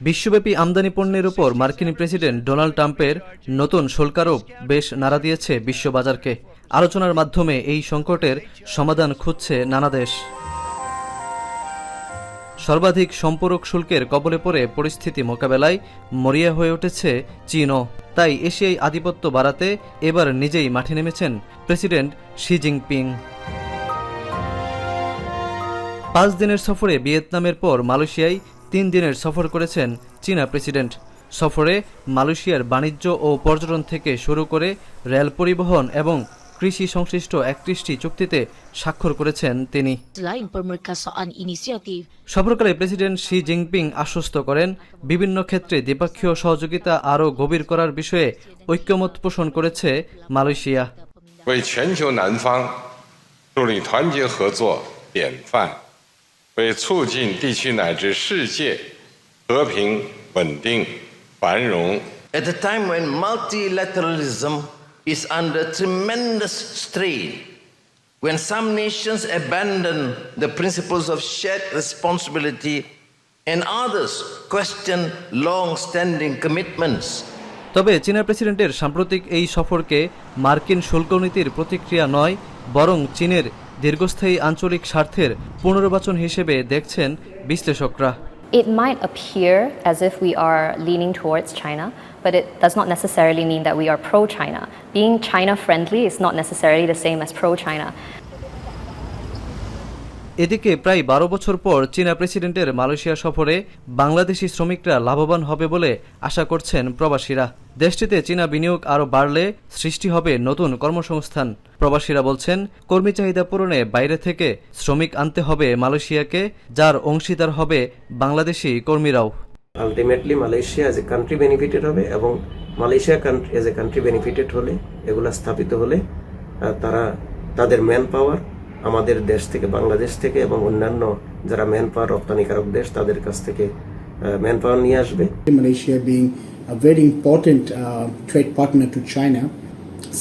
বিশ্বব্যাপী আমদানি পণ্যের উপর মার্কিন প্রেসিডেন্ট ডোনাল্ড ট্রাম্পের নতুন শুল্ক আরোপ বেশ নাড়া দিয়েছে বিশ্ববাজারকে। আলোচনার মাধ্যমে এই সংকটের সমাধান খুঁজছে নানা দেশ। সর্বাধিক সম্পূরক শুল্কের কবলে পড়ে পরিস্থিতি মোকাবেলায় মরিয়া হয়ে উঠেছে চীনও। তাই এশিয়ায় আধিপত্য বাড়াতে এবার নিজেই মাঠে নেমেছেন প্রেসিডেন্ট শি জিনপিং। 5 দিনের সফরে ভিয়েতনামের পর মালয়েশিয়ায় 3 দিনের সফর করেছেন চীনা প্রেসিডেন্ট। সফরে মালয়েশিয়ার বাণিজ্য ও পর্যটন থেকে শুরু করে রেল পরিবহন এবং কৃষি সংশ্লিষ্ট 31টি চুক্তিতে স্বাক্ষর করেছেন তিনি। সফরকালে প্রেসিডেন্ট শি জিনপিং আশ্বস্ত করেন, বিভিন্ন ক্ষেত্রে দ্বিপক্ষীয় সহযোগিতা আরও গভীর করার বিষয়ে ঐক্যমত পোষণ করেছে Malaysia. At a time when multilateralism is under tremendous strain, when some nations abandon the principles of shared responsibility and others question long-standing commitments. তবে চীনা প্রেসিডেন্টের সাম্প্রতিক এই সফরকে মার্কিন শুল্ক নীতির প্রতিক্রিয়া নয়, বরং চীনের দীর্ঘস্থায়ী আঞ্চলিক স্বার্থের পুনর্বাচন হিসেবে দেখছেন বিশ্লেষকরা। It might appear as if we are leaning towards China, but it does not necessarily mean that we are pro-China. Being China-friendly is not necessarily the same as pro-China. এদিকে প্রায় 12 বছর পর চীনা প্রেসিডেন্টের মালয়েশিয়া সফরে বাংলাদেশি শ্রমিকরা লাভবান হবে বলে আশা করছেন প্রবাসীরা। দেশটিতে চীনা বিনিয়োগ আরও বাড়লে সৃষ্টি হবে নতুন কর্মসংস্থান। প্রবাসীরা বলছেন, কর্মী চাহিদা পূরণে বাইরে থেকে শ্রমিক আনতে হবে মালয়েশিয়াকে, যার অংশীদার হবে বাংলাদেশি কর্মীরাও। Ultimately Malaysia as a country benefited হবে এবং Malaysia as a country benefited হলে, এগুলা স্থাপিত হলে তারা তাদের ম্যান পাওয়ার আমাদের দেশ থেকে, বাংলাদেশ থেকে এবং অন্যান্য যারা ম্যান পাওয়ার রপ্তানিকারক দেশ তাদের কাছ থেকে ম্যান পাওয়ার নিয়ে আসবে। Malaysia being a very important trade partner to China,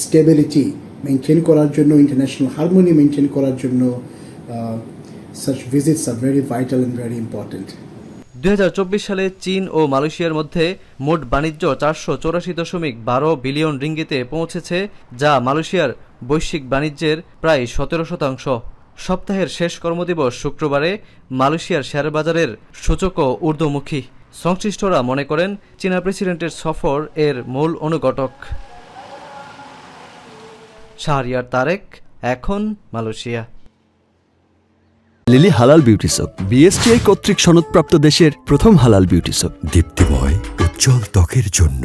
stability maintain করার জন্য, international harmony maintain করার জন্য such visits are very vital and very important. 2024 সালে চীন ও মালয়েশিয়ার মধ্যে মোট বাণিজ্য 484.12 বিলিয়ন রিঙ্গিতে পৌঁছেছে, যা মালয়েশিয়ার বৈশ্বিক বাণিজ্যের প্রায় 17%। সপ্তাহের শেষ কর্মদিবস শুক্রবারে মালয়েশিয়ার শেয়ার বাজারের সূচকও ঊর্ধ্বমুখী। সংশ্লিষ্টরা মনে করেন, চীনা প্রেসিডেন্টের সফর এর মূল অনুঘটক। শাহরিয়ার তারেক, এখন মালয়েশিয়া। লিলি হালাল বিউটি সোপ, বিএসটিআই কর্তৃক সনদপ্রাপ্ত দেশের প্রথম হালাল বিউটি সোপ, দীপ্তিময় উজ্জ্বল ত্বকের জন্য।